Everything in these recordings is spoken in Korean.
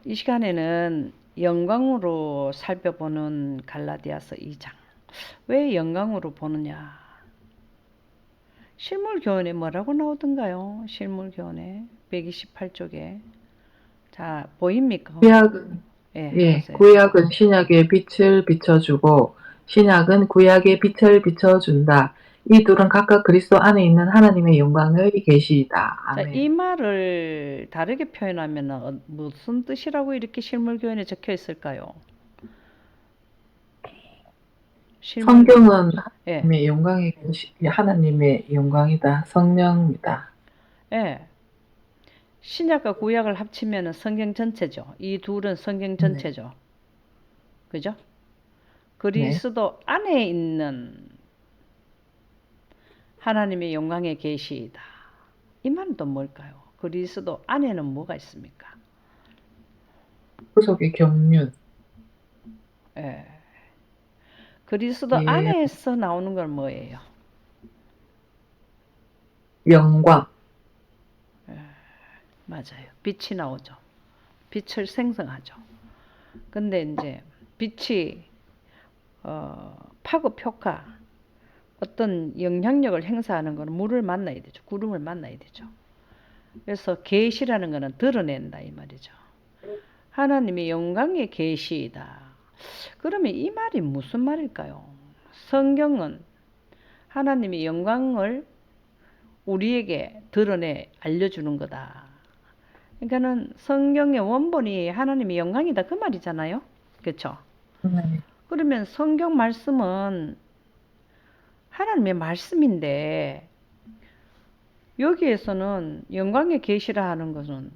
이 시간에는 영광으로 살펴보는 갈라디아서 2장. 왜 영광으로 보느냐? 실물교훈에 뭐라고 나오던가요? 실물교훈에 128쪽에. 자, 보입니까? 구약은 하세요. 구약은 신약의 빛을 비춰주고 신약은 구약의 빛을 비춰준다. 이 둘은 각각 그리스도 안에 있는 하나님의 영광의 계시이다. 자, 아멘. 이 말을 다르게 표현하면 무슨 뜻이라고 이렇게 실물교훈에 적혀 있을까요? 성경은 예. 하나님의 영광의 하나님의 영광이다. 성령이다. 예. 신약과 구약을 합치면 성경 전체죠. 이 둘은 성경 전체죠. 그죠? 그리스도 안에 있는 하나님의 영광의 계시이다. 이 말은 또 뭘까요? 그리스도 안에는 뭐가 있습니까? 구속의 경륜. 예. 그리스도 안에서 나오는 건 뭐예요? 영광. 맞아요. 빛이 나오죠. 빛을 생성하죠. 근데 이제 빛이 파급 효과, 어떤 영향력을 행사하는 것은 물을 만나야 되죠. 구름을 만나야 되죠. 그래서 계시라는 것은 드러낸다 이 말이죠. 하나님의 영광의 계시이다. 그러면 이 말이 무슨 말일까요? 성경은 하나님의 영광을 우리에게 드러내 알려주는 거다. 그러니까는 성경의 원본이 하나님의 영광이다 그 말이잖아요. 그렇죠? 그러면 성경 말씀은 하나님의 말씀인데 여기에서는 영광의 계시라 하는 것은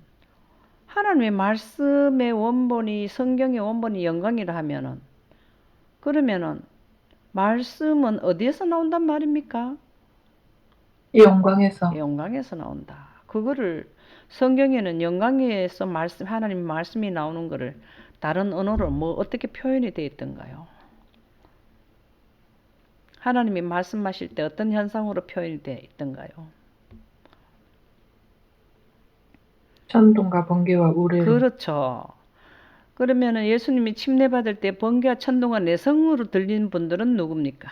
하나님의 말씀의 원본이 성경의 원본이 영광이라 하면은 그러면은 말씀은 어디에서 나온단 말입니까? 영광에서 나온다. 그거를 성경에는 영광에서 하나님의 말씀이 나오는 거를 다른 언어로 어떻게 표현이 되어 있던가요? 하나님이 말씀하실 때 어떤 현상으로 표현이 되어 있던가요? 천둥과 번개와 우레로. 그렇죠. 그러면은 예수님이 침례받을 때 번개와 천둥과 내성으로 들린 분들은 누굽니까?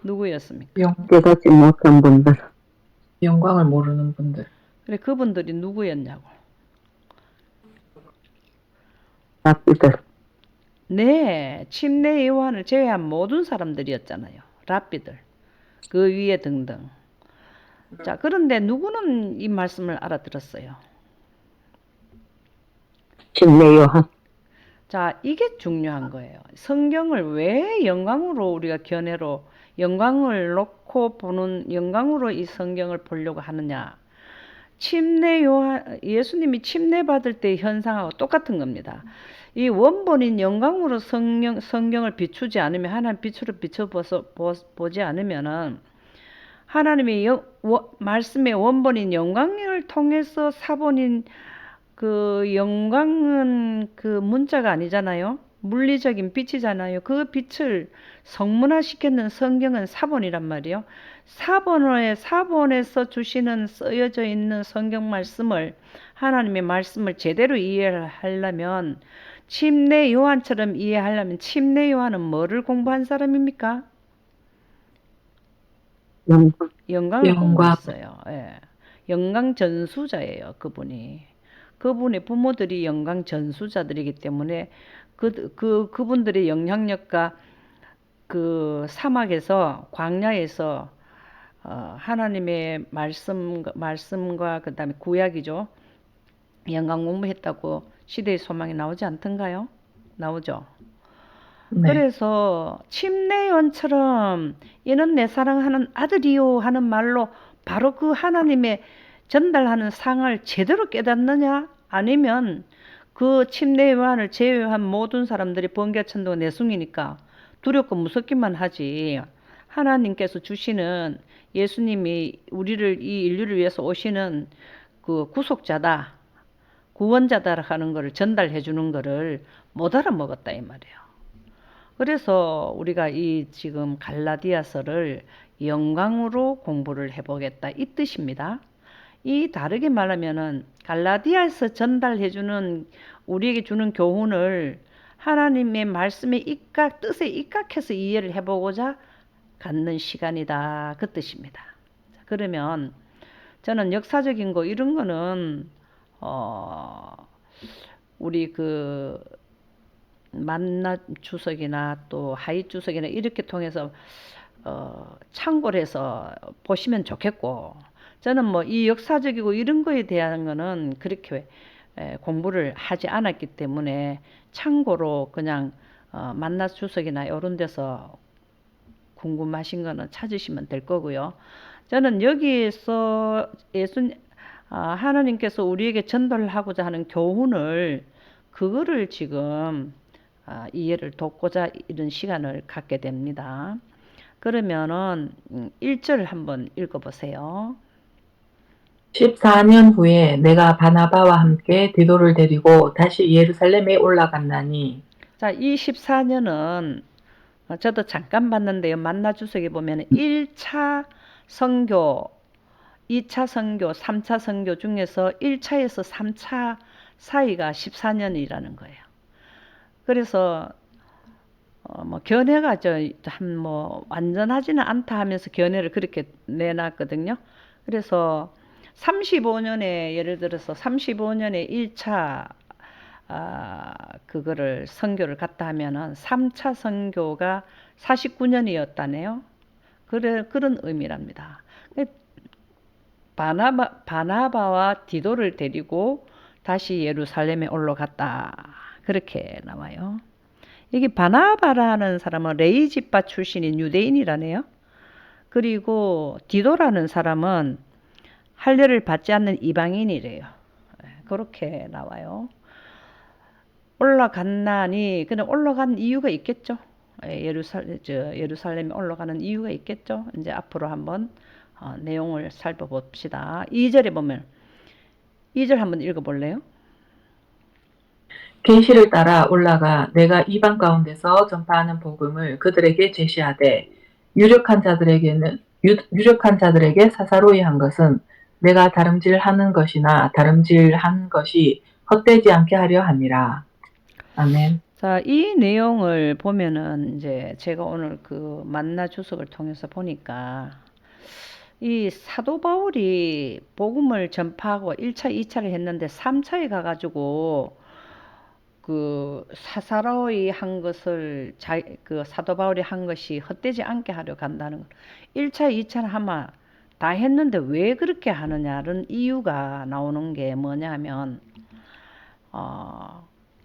누구였습니까? 깨닫지 못한 분들. 영광을 모르는 분들. 그래, 그분들이 누구였냐고. 랍비들. 네, 침례 요한을 제외한 모든 사람들이었잖아요. 랍비들, 그 위에 등등. 자, 그런데 누구는 이 말씀을 알아들었어요? 침례 요한. 자, 이게 중요한 거예요. 성경을 왜 영광으로 우리가 견해로 영광을 놓고 보는 영광으로 이 성경을 보려고 하느냐? 예수님이 침례 받을 때 현상하고 똑같은 겁니다. 이 원본인 영광으로 성경을 비추지 않으면 하나님 빛으로 비춰보지 않으면은 하나님의 말씀의 원본인 영광을 통해서 사본인 그 영광은 그 문자가 아니잖아요. 물리적인 빛이잖아요. 그 빛을 성문화시켰는 성경은 사본이란 말이에요. 사본에서 주시는 쓰여져 있는 성경 말씀을 하나님의 말씀을 제대로 이해하려면 침례 요한처럼 이해하려면 침례 요한은 뭐를 공부한 사람입니까? 영광을 공부했어요. 예. 영광 전수자예요. 그분의 부모들이 영광 전수자들이기 때문에 그분들의 영향력과 그 사막에서 광야에서 하나님의 말씀과 그다음에 구약이죠. 영광 공부했다고 시대의 소망이 나오지 않던가요? 나오죠. 네. 그래서 침례요한처럼 이는 내 사랑하는 아들이요 하는 말로 바로 그 하나님의 전달하는 상을 제대로 깨닫느냐? 아니면 그 침례 요한을 제외한 모든 사람들이 번개와 천둥과 내숭이니까 두렵고 무섭기만 하지. 하나님께서 주시는 예수님이 이 인류를 위해서 오시는 그 구속자다, 구원자다 하는 것을 전달해 주는 것을 못 알아먹었다 이 말이에요. 그래서 우리가 이 지금 갈라디아서를 영광으로 공부를 해보겠다 이 뜻입니다. 이 다르게 말하면은 갈라디아에서 전달해주는 우리에게 주는 교훈을 하나님의 말씀의 뜻에 입각해서 이해를 해보고자 갖는 시간이다. 그 뜻입니다. 그러면 저는 역사적인 거 이런 거는 우리 그 만나 주석이나 또 하이 주석이나 이렇게 통해서 참고를 해서 보시면 좋겠고, 저는 뭐 이 역사적이고 이런 거에 대한 거는 그렇게 공부를 하지 않았기 때문에 참고로 그냥 만나 주석이나 이런 데서 궁금하신 거는 찾으시면 될 거고요. 저는 여기에서 하나님께서 우리에게 전달하고자 하는 교훈을 그거를 지금 이해를 돕고자 이런 시간을 갖게 됩니다. 그러면은 1절 한번 읽어보세요. 14년 후에 내가 바나바와 함께 디도를 데리고 다시 예루살렘에 올라갔나니. 자, 이 14년은 저도 잠깐 봤는데요. 만나 주석에 보면 1차 선교, 2차 선교, 3차 선교 중에서 1차에서 3차 사이가 14년이라는 거예요. 그래서 뭐 견해가 뭐 완전하지는 않다 하면서 견해를 그렇게 내놨거든요. 그래서 35년에 예를 들어서 35년에 1차 그거를 선교를 갔다 하면은 3차 선교가 49년이었다네요. 그런 의미랍니다. 바나바와 디도를 데리고 다시 예루살렘에 올라갔다. 그렇게 나와요. 여기 바나바라는 사람은 레위 지파 출신인 유대인이라네요. 그리고 디도라는 사람은 할례를 받지 않는 이방인이래요. 그렇게 나와요. 올라갔나니, 그냥 올라간 이유가 있겠죠. 예루살렘에 올라가는 이유가 있겠죠. 이제 앞으로 한번 내용을 살펴봅시다. 2절에 보면 2절 한번 읽어볼래요? 계시를 따라 올라가 내가 이방 가운데서 전파하는 복음을 그들에게 제시하되 유력한 자들에게 사사로이 한 것은 내가 다름질하는 것이나 다름질한 것이 헛되지 않게 하려 함이라. 아멘. 자, 이 내용을 보면은 이제 제가 오늘 그 만나 주석을 통해서 보니까 이 사도 바울이 복음을 전파하고 1차, 2차를 했는데 3차에 가가지고 그 사사로이 한 것을 그 사도 바울이 한 것이 헛되지 않게 하려 간다는 거. 1차, 2차는 아마 다 했는데 왜 그렇게 하느냐는 이유가 나오는 게 뭐냐면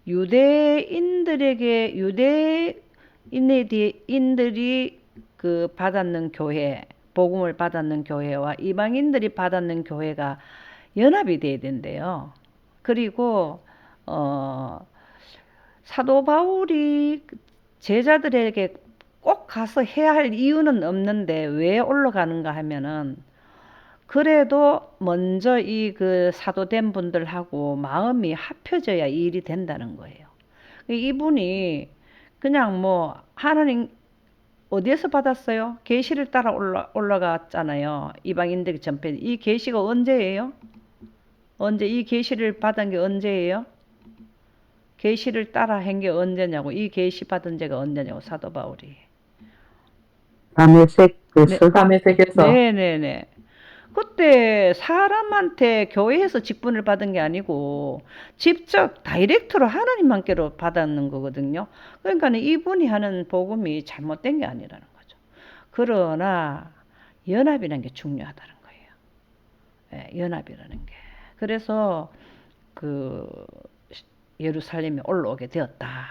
유대인들이 그 받았는 교회, 복음을 받았는 교회와 이방인들이 받았는 교회가 연합이 돼야 된대요. 그리고 사도 바울이 제자들에게 꼭 가서 해야 할 이유는 없는데 왜 올라가는가 하면은 그래도 먼저 이 그 사도된 분들하고 마음이 합혀져야 이 일이 된다는 거예요. 이분이 그냥 뭐 하나님 어디에서 받았어요? 계시를 따라 올라갔잖아요. 이방인들이 전패. 이 계시가 언제예요? 언제 이 계시를 받은 게 언제예요? 계시를 따라 한 게 언제냐고. 이 계시 받은 제가 언제냐고 사도 바울이. 다메섹에서 다메섹에서 네네네. 그때 사람한테 교회에서 직분을 받은 게 아니고 직접 다이렉트로 하나님만께로 받았는 거거든요. 그러니까 이분이 하는 복음이 잘못된 게 아니라는 거죠. 그러나 연합이라는 게 중요하다는 거예요. 예, 연합이라는 게. 그래서 그 예루살렘에 올라오게 되었다.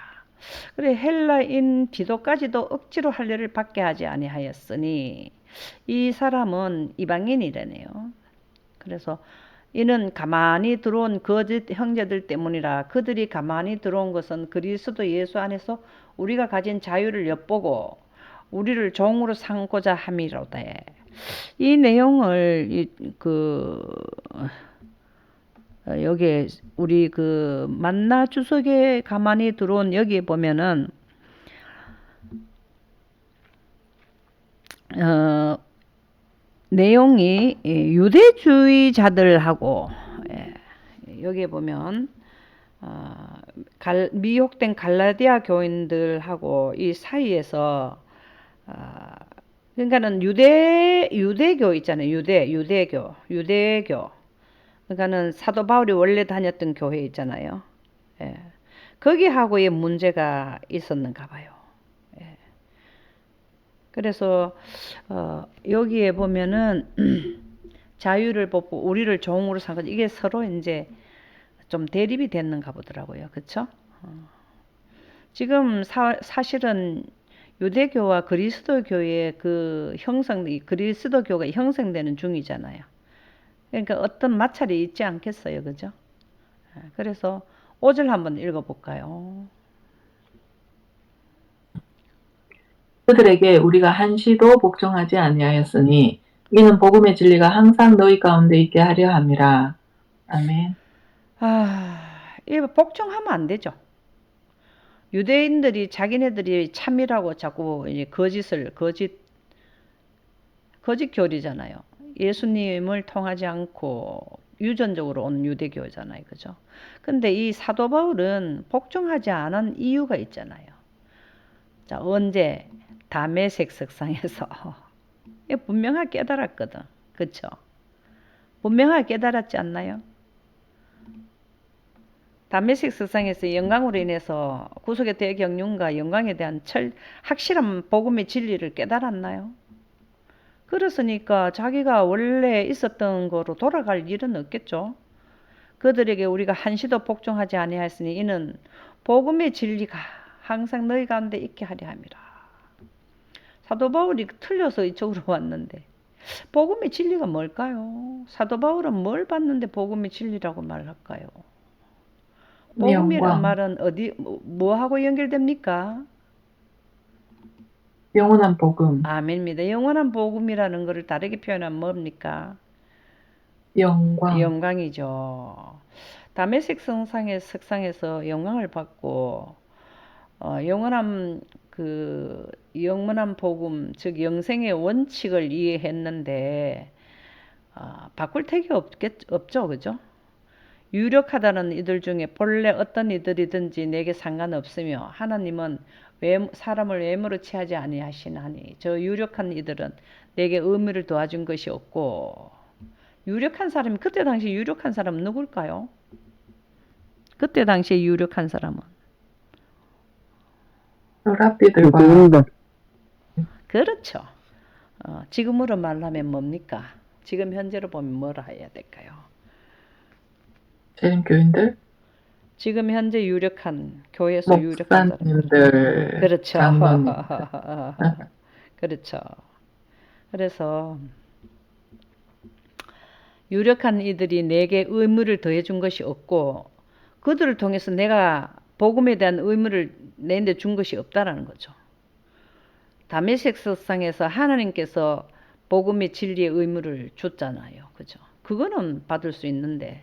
그래 헬라인 디도까지도 억지로 할례를 받게 하지 아니하였으니 이 사람은 이방인이라네요. 그래서 이는 가만히 들어온 거짓 형제들 때문이라. 그들이 가만히 들어온 것은 그리스도 예수 안에서 우리가 가진 자유를 엿보고 우리를 종으로 삼고자 함이로다. 이 내용을 여기 우리 그 만나 주석에 가만히 들어온 여기에 보면은 내용이 유대주의자들하고 여기에 보면 미혹된 갈라디아 교인들하고 이 사이에서 그러니까는 유대교 있잖아요. 유대교. 그러니까는 사도 바울이 원래 다녔던 교회 있잖아요. 예. 거기하고의 문제가 있었는가 봐요. 예. 그래서 여기에 보면은 자유를 뽑고 우리를 종으로 삼고 이게 서로 이제 좀 대립이 됐는가 보더라고요. 그쵸? 지금 사실은 유대교와 그리스도교의 그리스도교가 형성되는 중이잖아요. 그러니까 어떤 마찰이 있지 않겠어요. 그죠? 그래서 5절 한번 읽어볼까요? 그들에게 우리가 한시도 복종하지 아니하였으니 이는 복음의 진리가 항상 너희 가운데 있게 하려 함이라. 아멘. 이 복종하면 안 되죠. 유대인들이 자기네들이 참이라고 자꾸 거짓 교리잖아요. 예수님을 통하지 않고 유전적으로 온 유대교잖아요. 그죠? 근데 이 사도 바울은 복종하지 않은 이유가 있잖아요. 자, 언제? 다메섹 석상에서. 분명하게 깨달았거든. 그쵸? 분명하게 깨달았지 않나요? 다메섹 석상에서 영광으로 인해서 구속의 대경륜과 영광에 대한 확실한 복음의 진리를 깨달았나요? 그랬으니까 자기가 원래 있었던 거로 돌아갈 일은 없겠죠. 그들에게 우리가 한시도 복종하지 아니하였으니 이는 복음의 진리가 항상 너희 가운데 있게 하려 함이라. 사도 바울이 틀려서 이쪽으로 왔는데 복음의 진리가 뭘까요? 사도 바울은 뭘 봤는데 복음의 진리라고 말할까요? 복음이란 말은 뭐하고 연결됩니까? 영원한 복음. 아멘입니다. 영원한 복음이라는 것을 다르게 표현하면 뭡니까? 영광. 영광이죠. 다메섹 석상에서 영광을 받고 영원한 복음, 즉 영생의 원칙을 이해했는데 바꿀 택이 없죠, 그죠? 유력하다는 이들 중에 본래 어떤 이들이든지 내게 상관없으며 하나님은 사람을 외모로 취하지 아니하시나니 저 유력한 이들은 내게 의미를 도와준 것이 없고. 유력한 사람이 그때 당시 유력한 사람은 누굴까요? 그때 당시에 유력한 사람은 랍비들과 유대인들. 그렇죠. 지금으로 말하면 뭡니까? 지금 현재로 보면 뭐라 해야 될까요? 재림교인들, 지금 현재 유력한 교회에서 유력한 사람. 목사님들, 그렇죠. 장로님. 그렇죠. 그래서 유력한 이들이 내게 의무를 더해준 것이 없고 그들을 통해서 내가 복음에 대한 의무를 내한테 준 것이 없다라는 거죠. 다메섹 석상에서 하나님께서 복음의 진리의 의무를 줬잖아요. 그죠? 그거는 받을 수 있는데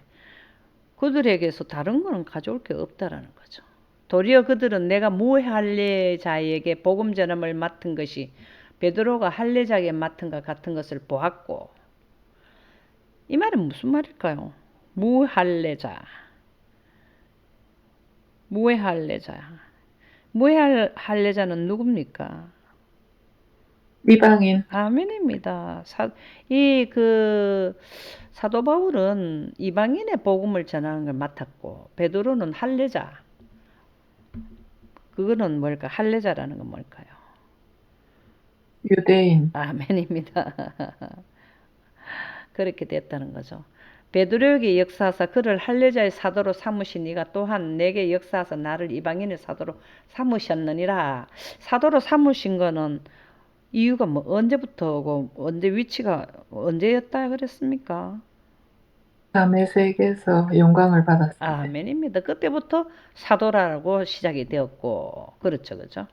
그들에게서 다른 거는 가져올 게 없다라는 거죠. 도리어 그들은 내가 무할례자에게 복음 전함을 맡은 것이 베드로가 할례자에게 맡은 것 같은 것을 보았고. 이 말은 무슨 말일까요? 무할례자는 누굽니까? 이방인. 아멘입니다. 사도 바울은 이방인의 복음을 전하는 걸 맡았고 베드로는 할례자. 그거는 뭘까? 할례자라는 건 뭘까요? 유대인. 아멘입니다. 그렇게 됐다는 거죠. 베드로에게 역사하사 그를 할례자의 사도로 삼으시니가 또한 내게 역사하사 나를 이방인의 사도로 삼으셨느니라. 사도로 삼으신 거는 이유가 뭐 언제부터고 위치가 언제였다 그랬습니까? 다메섹에서 영광을 받았습니다. 아멘입니다. 그때부터 사도라고 시작이 되었고, 그렇죠, 그죠?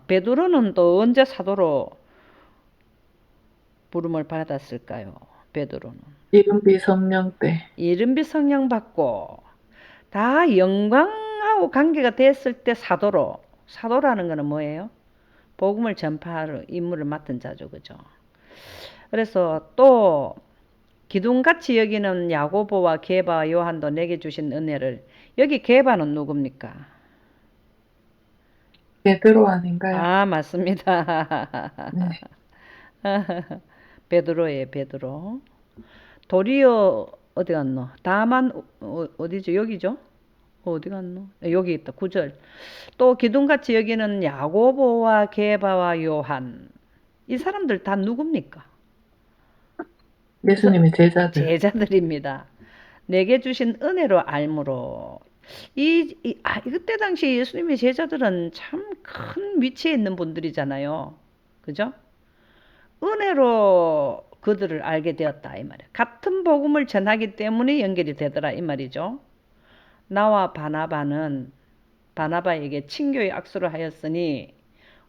베드로는 또 언제 사도로 부름을 받았을까요? 베드로는 이른비 성령 때. 이른비 성령 받고 다 영광하고 관계가 됐을 때 사도라는 거는 뭐예요? 복음을 전파할 임무를 맡은 자죠, 그죠? 그래서 또 기둥같이 여기는 야고보와 게바와 요한도 내게 주신 은혜를, 여기 게바는 누굽니까? 베드로 아닌가요? 아, 맞습니다. 네. 베드로예요, 베드로. 도리어 어디 갔노? 다만 어디죠? 여기죠? 어디 갔노? 여기 있다. 9절. 또 기둥같이 여기는 야고보와 게바와 요한. 이 사람들 다 누굽니까? 예수님의 제자들. 제자들입니다. 내게 주신 은혜로 알므로. 그때 당시 예수님의 제자들은 참 큰 위치에 있는 분들이잖아요. 그죠? 은혜로 그들을 알게 되었다 이 말이에요. 같은 복음을 전하기 때문에 연결이 되더라 이 말이죠. 나와 바나바에게 친교의 악수를 하였으니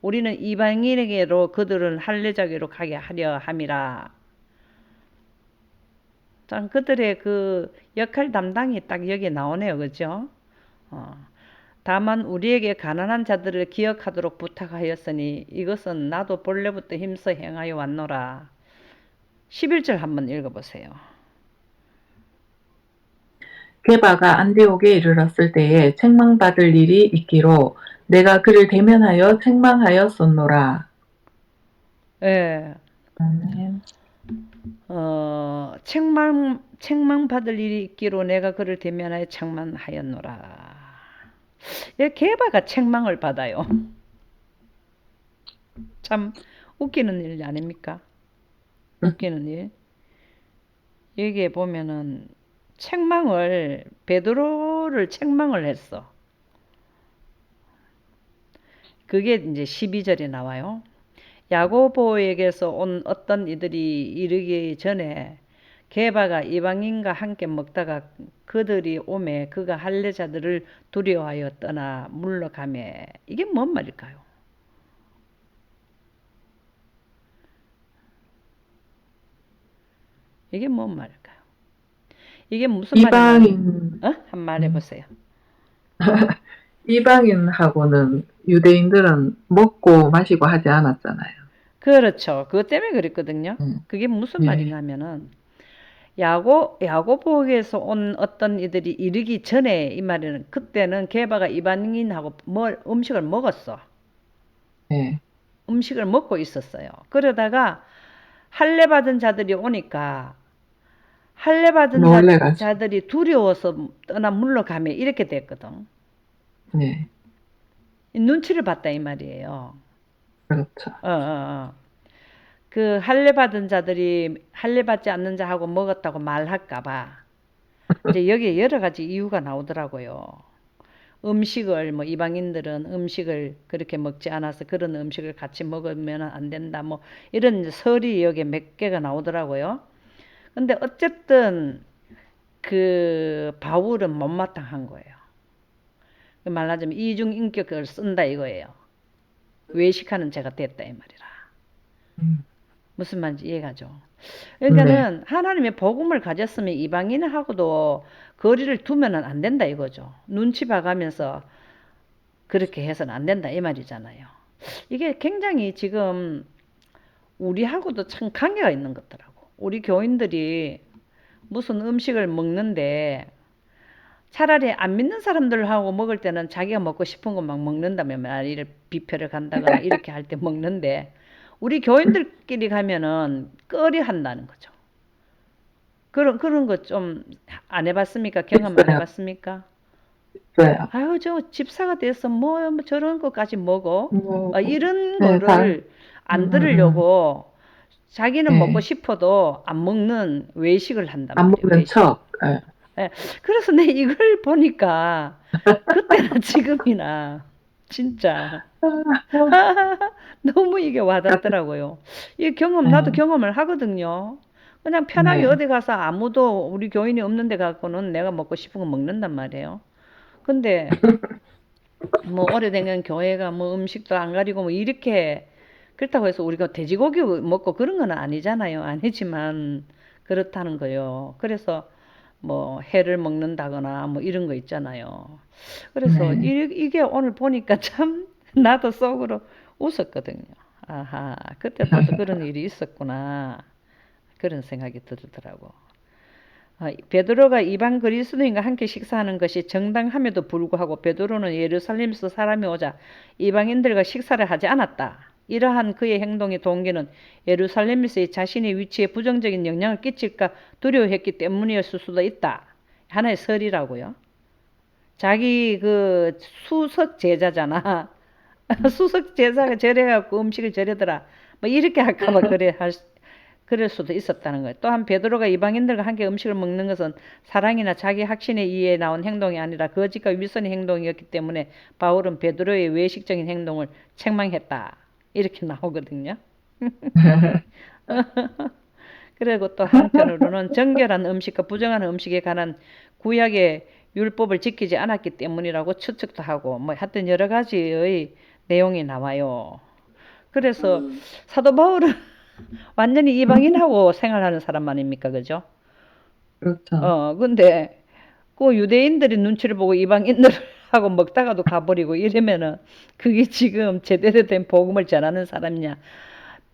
우리는 이방인에게로 그들은 할례자계로 가게 하려 함이라. 참 그들의 그 역할 담당이 딱 여기 나오네요. 그죠? 다만 우리에게 가난한 자들을 기억하도록 부탁하였으니 이것은 나도 본래부터 힘써 행하여 왔노라. 11절 한번 읽어보세요. 게바가 안디옥에 이르렀을 때에 책망받을 일이 있기로 내가 그를 대면하여 책망하였었노라. 예, 아멘. 책망 받을 일이 있기로 내가 그를 대면하여 책망하였노라. 예, 게바가 책망을 받아요. 참 웃기는 일 아닙니까? 웃기는 일. 여기에 보면은 베드로를 책망을 했어. 그게 이제 12절에 나와요. 야고보에게서 온 어떤 이들이 이르기 전에 게바가 이방인과 함께 먹다가 그들이 오매 그가 할례자들을 두려워하여 떠나 물러가매. 이게 뭔 말일까요? 이게 뭔 말일까요? 이게 무슨 말이냐면, 한 말 해보세요. 이방인하고는 유대인들은 먹고 마시고 하지 않았잖아요. 그렇죠. 그것 때문에 그랬거든요. 음. 그게 무슨 네. 말인가면은 야고보에게서 온 어떤 이들이 이르기 전에 이 말에는 그때는 게바가 이방인하고 음식을 먹었어. 네. 음식을 먹고 있었어요. 그러다가 할례 받은 자들이 오니까 할례 받은 놀래가지고. 자들이 두려워서 떠나 물러가며 이렇게 됐거든. 네. 눈치를 봤다 이 말이에요. 그렇죠. 그 할례 받은 자들이 할례 받지 않는 자하고 먹었다고 말할까봐 이제 여기에 여러 가지 이유가 나오더라고요. 음식을 뭐 이방인들은 음식을 그렇게 먹지 않아서 그런 음식을 같이 먹으면 안 된다 뭐 이런 설이 여기에 몇 개가 나오더라고요. 근데 어쨌든 그 바울은 못마땅한 거예요. 말하자면 이중인격을 쓴다 이거예요. 외식하는 죄가 됐다 이 말이라. 무슨 말인지 이해가죠? 그러니까는 하나님의 복음을 가졌으면 이방인하고도 거리를 두면은 안 된다 이거죠. 눈치 봐가면서 그렇게 해서는 안 된다 이 말이잖아요. 이게 굉장히 지금 우리하고도 참 관계가 있는 것더라고. 우리 교인들이 무슨 음식을 먹는데 차라리 안 믿는 사람들하고 먹을 때는 자기가 먹고 싶은 거 막 먹는다면 말이를 비표를 간다거나 이렇게 할 때 먹는데 우리 교인들끼리 가면은 꺼려한다는 거죠. 그런 거 좀 안 해봤습니까? 경험 안 해봤습니까? 있어요. 아유 저 집사가 돼서 뭐 저런 것까지 먹어? 이런 네, 거를 안 들으려고 자기는 네. 먹고 싶어도 안 먹는 외식을 한단 안 말이에요. 먹는 외식. 척. 예, 그래서 내 이걸 보니까 그때나 지금이나 진짜 너무 이게 와닿더라고요. 이 경험 나도 경험을 하거든요. 그냥 편하게 네. 어디 가서 아무도 우리 교인이 없는 데 갖고는 내가 먹고 싶은 거 먹는단 말이에요. 근데 뭐 오래된 교회가 뭐 음식도 안 가리고 뭐 이렇게 그렇다고 해서 우리가 돼지고기 먹고 그런 건 아니잖아요. 아니지만 그렇다는 거요. 그래서 뭐 회를 먹는다거나 뭐 이런 거 있잖아요. 그래서 네. 이게 오늘 보니까 참 나도 속으로 웃었거든요. 아하, 그때도 또 그런 일이 있었구나. 그런 생각이 들더라고. 베드로가 이방 그리스도인과 함께 식사하는 것이 정당함에도 불구하고 베드로는 예루살렘에서 사람이 오자 이방인들과 식사를 하지 않았다. 이러한 그의 행동의 동기는 예루살렘에서의 자신의 위치에 부정적인 영향을 끼칠까 두려워했기 때문이었을 수도 있다. 하나의 설이라고요. 자기 그 수석 제자잖아. 수석 제자가 저래갖고 음식을 저래더라. 뭐 이렇게 할까봐 그럴 수도 있었다는 거예요. 또한 베드로가 이방인들과 함께 음식을 먹는 것은 사랑이나 자기 확신에 의해 나온 행동이 아니라 거짓과 위선의 행동이었기 때문에 바울은 베드로의 외식적인 행동을 책망했다. 이렇게 나오거든요. 그리고 또 한편으로는 정결한 음식과 부정한 음식에 관한 구약의 율법을 지키지 않았기 때문이라고 추측도 하고 뭐 하여튼 여러 가지의 내용이 나와요. 그래서 사도 바울은 완전히 이방인하고 생활하는 사람 아닙니까? 그죠? 그렇죠. 근데 그 유대인들이 눈치를 보고 이방인들하고 먹다가도 가버리고 이러면은 그게 지금 제대로 된 복음을 전하는 사람이냐?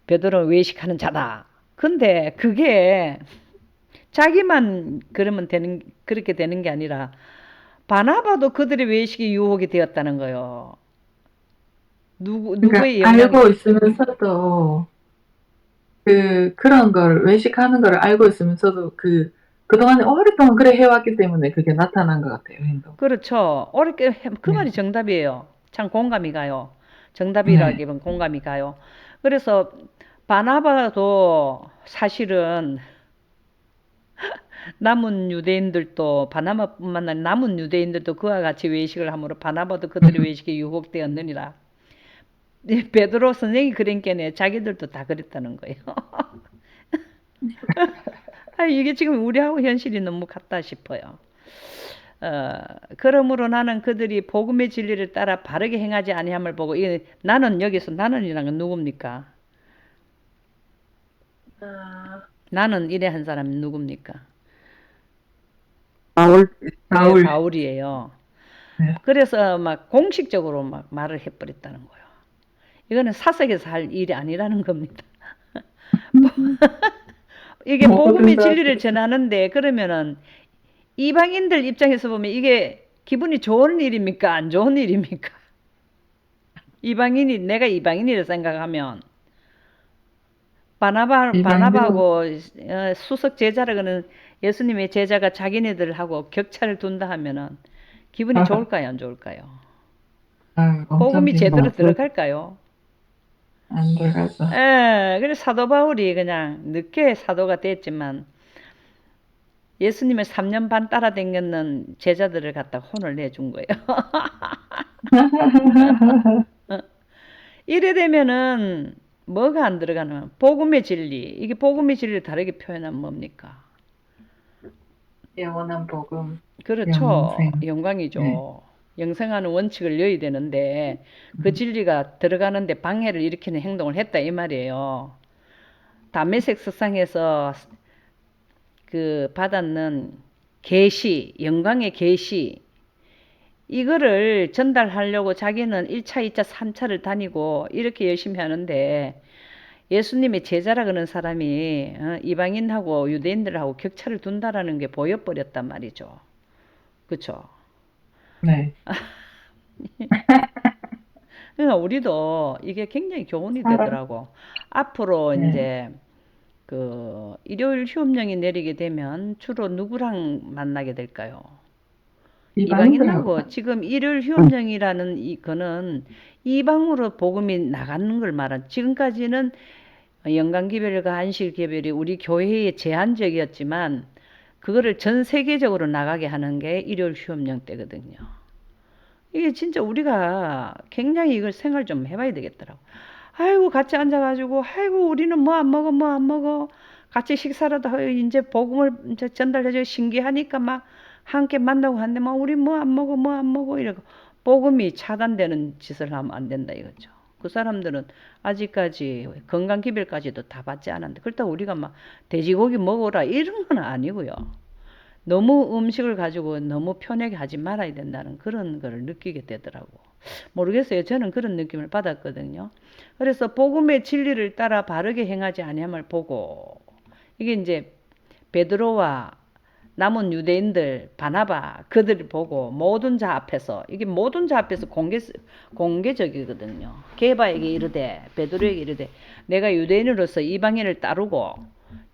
베드로는 외식하는 자다. 근데 그게 자기만 그러면 그렇게 되는 게 아니라 바나바도 그들의 외식이 유혹이 되었다는 거예요. 그러니까 누구의 영향이? 알고 있으면서도 그런 걸 외식하는 걸 알고 있으면서도 그동안에 오랫동안 그래 해왔기 때문에 그게 나타난 것 같아요, 행동. 그렇죠. 어렵게 그 네. 말이 정답이에요. 참 공감이 가요. 네. 정답이라기보다는 공감이 가요. 그래서 바나바도 사실은 남은 유대인들도 바나바뿐만 아니라 남은 유대인들도 그와 같이 외식을 함으로 바나바도 그들의 외식에 유혹되었느니라. 베드로 선생이 그랬겠네. 자기들도 다 그랬다는 거예요. 이게 지금 우리하고 현실이 너무 같다 싶어요. 그러므로 나는 그들이 복음의 진리를 따라 바르게 행하지 아니함을 보고 나는 여기서 나는이란 건 누굽니까? 나는 이래 한 사람이 누굽니까? 바울, 바울. 바울이에요. 네. 그래서 막 공식적으로 막 말을 해버렸다는 거예요. 이거는 사석에서 할 일이 아니라는 겁니다. 이게 복음의 진리를 전하는데 그러면은 이방인들 입장에서 보면 이게 기분이 좋은 일입니까? 안 좋은 일입니까? 내가 이방인이라 생각하면 바나바하고 수석 제자라고는 예수님의 제자가 자기네들하고 격차를 둔다 하면은 기분이 좋을까요? 안 좋을까요? 복음이 제대로 들어갈까요? 안 들어가죠. 그래서 사도 바울이 그냥 늦게 사도가 됐지만 예수님을 3년 반 따라다녔는 제자들을 갖다 혼을 내준 거예요. 이래 되면은 뭐가 안 들어가는 복음의 진리. 이게 복음의 진리를 다르게 표현하면 뭡니까? 영원한 복음. 그렇죠. 영생. 영광이죠. 네. 영생하는 원칙을 넣어야 되는데 그 진리가 들어가는데 방해를 일으키는 행동을 했다 이 말이에요. 담메색 석상에서 그 받았는 계시, 영광의 계시 이거를 전달하려고 자기는 1차, 2차, 3차를 다니고 이렇게 열심히 하는데 예수님의 제자라 그런 사람이 이방인하고 유대인들하고 격차를 둔다라는 게 보여버렸단 말이죠. 그렇죠? 네. 그러니까 우리도 이게 굉장히 교훈이 되더라고. 앞으로 네. 이제 그 일요일 휴업령이 내리게 되면 주로 누구랑 만나게 될까요? 이방인하고 지금 일요일 휴업령이라는 이거는 이방으로 복음이 나가는 걸 말한. 지금까지는 연간기별과 안식기별이 우리 교회의 제한적이었지만 그거를 전 세계적으로 나가게 하는 게 일요일 휴업령 때거든요. 이게 진짜 우리가 굉장히 이걸 생각 좀 해봐야 되겠더라고. 아이고 같이 앉아가지고 아이고 우리는 뭐 안 먹어 같이 식사라도 하고 이제 복음을 이제 전달해줘 신기하니까 막 함께 만나고 하는데 막 우리 뭐 안 먹어 이러고 복음이 차단되는 짓을 하면 안 된다 이거죠. 그 사람들은 아직까지 건강기별까지도 다 받지 않았는데 그렇다고 우리가 막 돼지고기 먹어라 이런 건 아니고요. 너무 음식을 가지고 너무 편하게 하지 말아야 된다는 그런 거를 느끼게 되더라고. 모르겠어요. 저는 그런 느낌을 받았거든요. 그래서 복음의 진리를 따라 바르게 행하지 아니함을 보고 이게 이제 베드로와 남은 유대인들 바나바 그들을 보고 모든 자 앞에서 이게 모든 자 앞에서 공개적이거든요. 게바에게 이르되 베드로에게 이르되 내가 유대인으로서 이방인을 따르고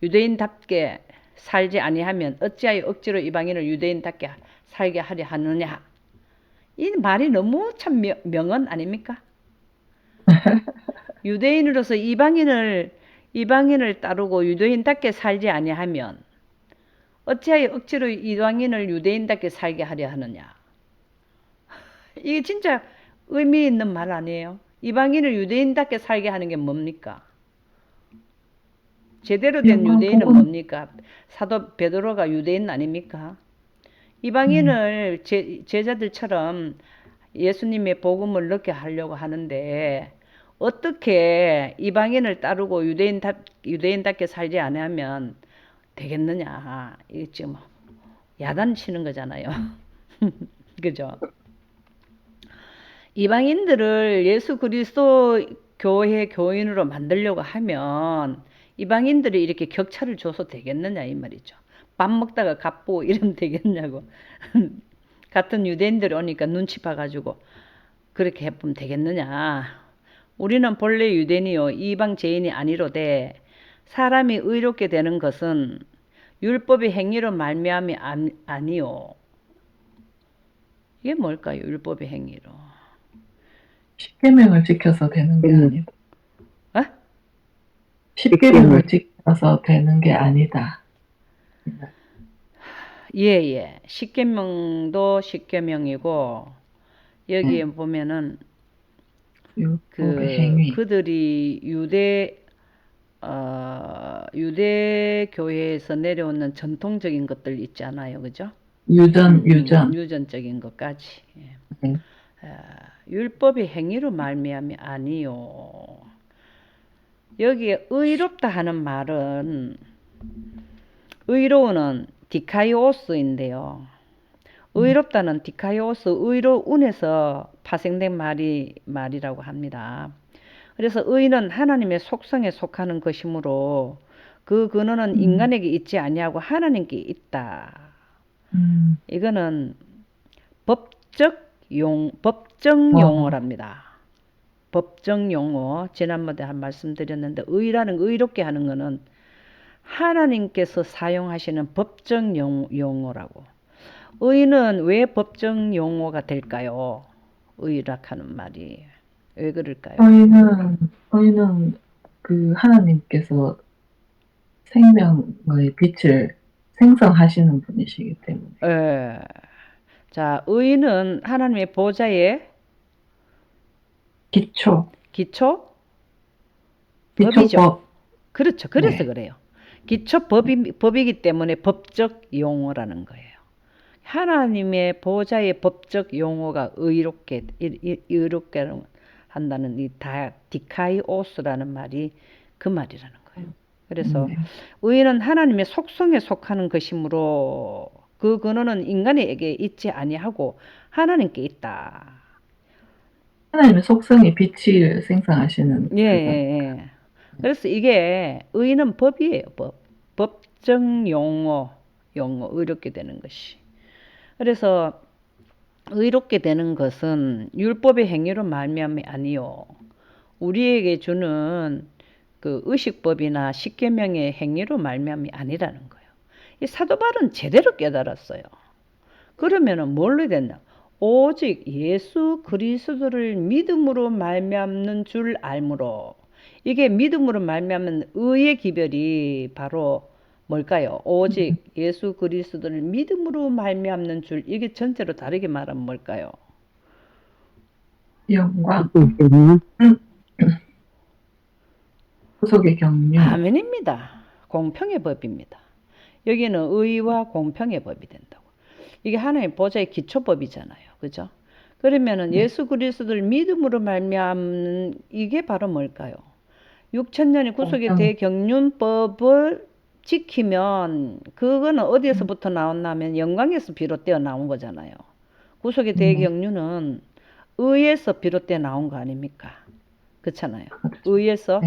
유대인답게 살지 아니하면 어찌하여 억지로 이방인을 유대인답게 살게 하려 하느냐. 이 말이 너무 참 명언 아닙니까? 유대인으로서 이방인을 따르고 유대인답게 살지 아니하면 어찌하여 억지로 이방인을 유대인답게 살게 하려 하느냐. 이게 진짜 의미 있는 말 아니에요? 이방인을 유대인답게 살게 하는 게 뭡니까? 제대로 된 유대인은 뭡니까? 사도 베드로가 유대인 아닙니까? 이방인을 제자들처럼 예수님의 복음을 넣게 하려고 하는데 어떻게 이방인을 따르고 유대인답게 살지 않으면 되겠느냐. 이게 지금 야단치는 거잖아요. 그죠? 이방인들을 예수 그리스도 교회 교인으로 만들려고 하면 이방인들이 이렇게 격차를 줘서 되겠느냐 이 말이죠. 밥 먹다가 갑보 이러면 되겠냐고. 같은 유대인들이 오니까 눈치 봐가지고 그렇게 해보면 되겠느냐. 우리는 본래 유대인이요 이방 죄인이 아니로되 사람이 의롭게 되는 것은 율법의 행위로 말미암이 아니요. 이게 뭘까요? 율법의 행위로. 십계명을 지켜서 되는 게 아니다. 어? 십계명을 지켜서 되는 게 아니다. 예. 십계명도 십계명이고 여기에 보면은 율법의 행위. 그들이 유대 교회에서 내려오는 전통적인 것들 있잖아요, 그죠? 유전적인 것까지. 예. 율법의 행위로 말미암이 아니요. 여기에 의롭다 하는 말은 의로우는 디카이오스인데요. 의롭다는 디카이오스 의로운에서 파생된 말이라고 합니다. 그래서 의는 하나님의 속성에 속하는 것이므로 그 근원은 인간에게 있지 아니하고 하나님께 있다. 이거는 법적 용어랍니다. 법정 용어. 지난번에 한 말씀드렸는데 의라는 의롭게 하는 것은 하나님께서 사용하시는 법정 용어라고. 의는 왜 법정 용어가 될까요? 의락하는 말이 왜 그럴까요? 의는 그 하나님께서 생명의 빛을 생성하시는 분이시기 때문에. 예. 자, 의는 하나님의 보좌의 기초. 법이죠. 그렇죠. 그래서 네. 그래요. 기초 법이기 때문에 법적 용어라는 거예요. 하나님의 보좌의 법적 용어가 의롭게 한다는 이 디카이오스라는 말이 그 말이라는 거예요. 그래서 의는 하나님의 속성에 속하는 것이므로 그 근원은 인간에게 있지 아니하고 하나님께 있다. 하나님의 속성이 빛을 생성하시는. 예. 그래서 이게 의는 법이에요. 법정 용어 의롭게 되는 것이. 그래서 의롭게 되는 것은 율법의 행위로 말미암이 아니요. 우리에게 주는 그 의식법이나 십계명의 행위로 말미암이 아니라는 거예요. 이 사도 바울은 제대로 깨달았어요. 그러면은 뭘로 됐나? 오직 예수 그리스도를 믿음으로 말미암는 줄 알므로. 이게 믿음으로 말미암는 의의 기별이 바로 뭘까요? 오직 예수 그리스도를 믿음으로 말미암는 줄. 이게 전체로 다르게 말하면 뭘까요? 영광. 구속의 경륜. 아멘입니다. 공평의 법입니다. 여기는 의와 공평의 법이 된다고. 이게 하나님의 보좌의 기초법이잖아요. 그죠? 그러면은 예수 그리스도를 믿음으로 말미암는 이게 바로 뭘까요? 6천년의 구속의 대경륜법을 지키면 그거는 어디에서부터 나왔냐면 영광에서 비롯되어 나온 거잖아요. 구속의 대경륜은 의에서 비롯되어 나온 거 아닙니까? 그렇잖아요. 의에서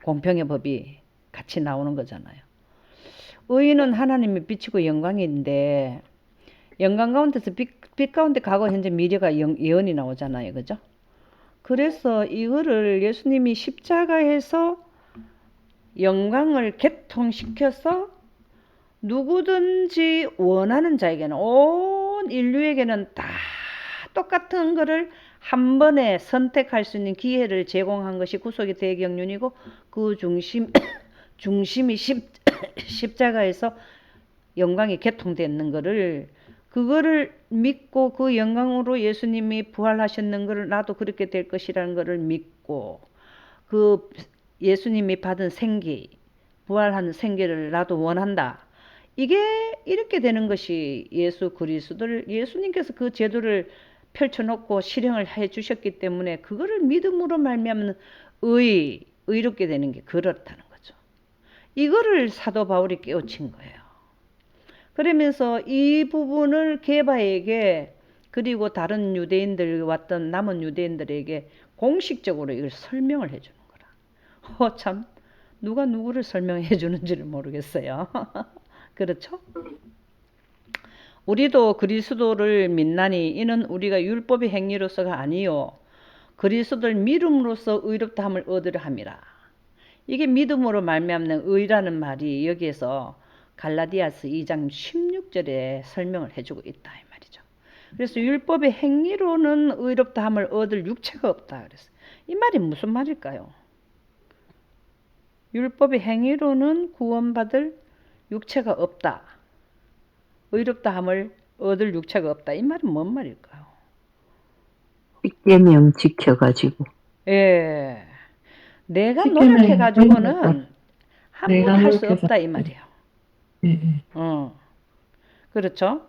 공평의 법이 같이 나오는 거잖아요. 의인은 하나님의 빛이고 영광인데 영광 가운데서 빛 가운데 과거 현재 미래가 예언이 나오잖아요. 그죠? 그래서 이거를 예수님이 십자가에서 영광을 개통시켜서 누구든지 원하는 자에게는 온 인류에게는 다 똑같은 거를 한 번에 선택할 수 있는 기회를 제공한 것이 구속의 대경륜이고 그 중심이 십자가에서 영광이 개통되는 거를 그거를 믿고 그 영광으로 예수님이 부활하셨는 거를 나도 그렇게 될 것이라는 거를 믿고 그 예수님이 받은 생기 부활하는 생기를 나도 원한다. 이게 이렇게 되는 것이 예수 그리스도를 예수님께서 그 제도를 펼쳐놓고 실행을 해 주셨기 때문에 그거를 믿음으로 말미암는 의롭게 되는 게 그렇다는 거죠. 이거를 사도 바울이 깨우친 거예요. 그러면서 이 부분을 게바에게 그리고 다른 유대인들 왔던 남은 유대인들에게 공식적으로 이걸 설명을 해주는 거라. 참 누가 누구를 설명해 주는지를 모르겠어요. 그렇죠? 우리도 그리스도를 믿나니 이는 우리가 율법의 행위로서가 아니요 그리스도를 믿음으로써 의롭다함을 얻으려 함이라. 이게 믿음으로 말미암는 의라는 말이 여기에서 갈라디아서 2장 16절에 설명을 해주고 있다 이 말이죠. 그래서 율법의 행위로는 의롭다함을 얻을 육체가 없다 그랬어요. 이 말이 무슨 말일까요? 율법의 행위로는 구원받을 육체가 없다. 의롭다함을 얻을 육체가 없다. 이 말은 뭔 말일까요? 십계명 지켜가지고. 예, 내가 십계명이 노력해가지고는 한 내가 번 할 수 노력해서 없다 이 말이에요. 예. 그렇죠?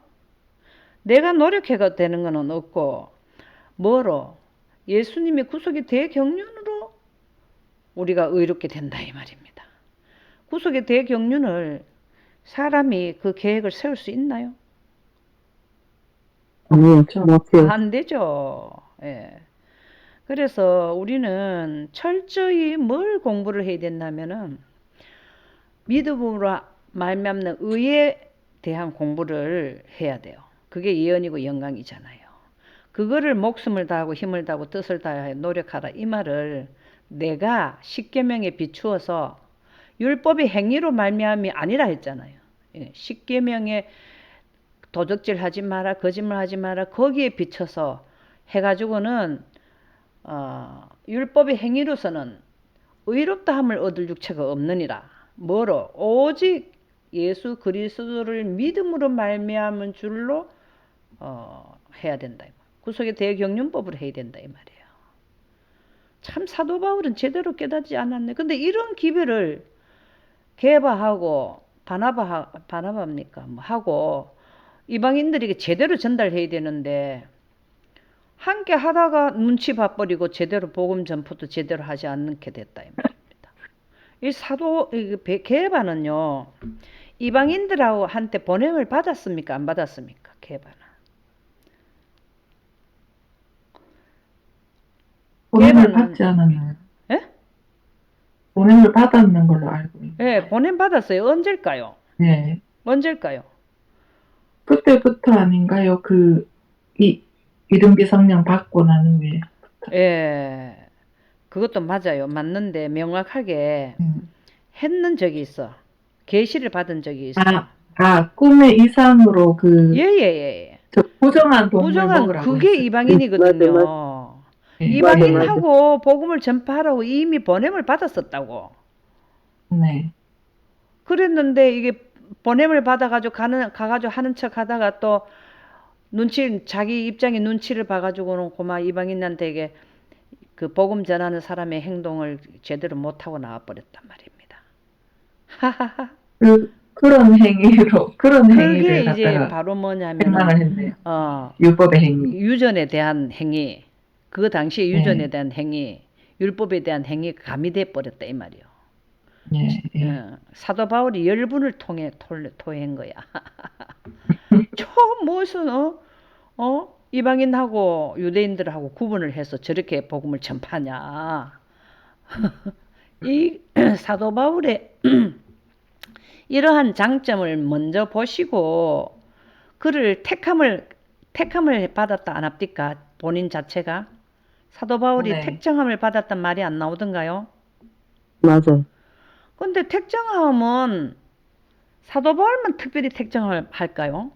내가 노력해가 되는 거는 없고 뭐로? 예수님의 구속의 대경륜으로 우리가 의롭게 된다 이 말입니다. 구속의 대경륜을 사람이 그 계획을 세울 수 있나요? 아니요, 못해요. 안 되죠. 예. 그래서 우리는 철저히 뭘 공부를 해야 된다면은 믿음으로 말미암는 의에 대한 공부를 해야 돼요. 그게 예언이고 영광이잖아요. 그거를 목숨을 다하고 힘을 다하고 뜻을 다해 노력하라 이 말을 내가 십계명에 비추어서 율법의 행위로 말미암이 아니라 했잖아요. 예, 십계명에 도적질 하지 마라, 거짓말 하지 마라 거기에 비춰서 해가지고는 율법의 행위로서는 의롭다함을 얻을 육체가 없느니라. 뭐로? 오직 예수 그리스도를 믿음으로 말미암은 줄로 해야 된다. 구속의 대경륜법으로 해야 된다 이 말이에요. 참 사도 바울은 제대로 깨닫지 않았네. 근데 이런 기별을 게바하고 바나바입니까? 뭐 하고 이방인들에게 제대로 전달해야 되는데 함께 하다가 눈치 봐버리고 제대로 복음 전포도 제대로 하지 않게 됐다 이 말입니다. 이 사도 게바는요 이방인들하고 한테 번영을 받았습니까? 안 받았습니까? 게바는 보냄을 받지 않았나요? 예? 보냄을 받았는 걸로 알고 있는데. 예, 보냄 받았어요. 언제일까요? 예. 언제일까요? 그때부터 아닌가요? 이른비 성령 받고 난 후에. 예, 그것도 맞아요. 맞는데 명확하게 했는 적이 있어. 계시를 받은 적이 있어. 꿈의 이상으로 예. 저 부정한 동물 부정한 먹으라고 그게 했어요. 이방인이거든요. 네. 이방인하고 복음을 전파하라고 이미 번냄을 받았었다고. 네. 그랬는데 이게 번냄을 받아가지고 가가지고 하는 척 하다가 또 자기 입장에 눈치를 봐가지고는 고마 이방인한테 이게 그 복음 전하는 사람의 행동을 제대로 못하고 나와버렸단 말입니다. 하하하. 그런 행위를 그게 이제 갖다가 바로 뭐냐면 행망을 했네요. 율법의 행위. 유전에 대한 행위, 그 당시에 유전에 대한 행위, 율법에 대한 행위가 가미돼 버렸다 이 말이요. 사도 바울이 열분을 토해한 거야. 저 무슨 이방인하고 유대인들하고 구분을 해서 저렇게 복음을 전파냐. 이 사도 바울의 이러한 장점을 먼저 보시고 그를 택함을 받았다 안 합니까? 본인 자체가 사도 바울이 네. 택정함을 받았단 말이 안 나오던가요? 맞아요. 근데 택정함은 사도 바울만 특별히 택정을 할까요?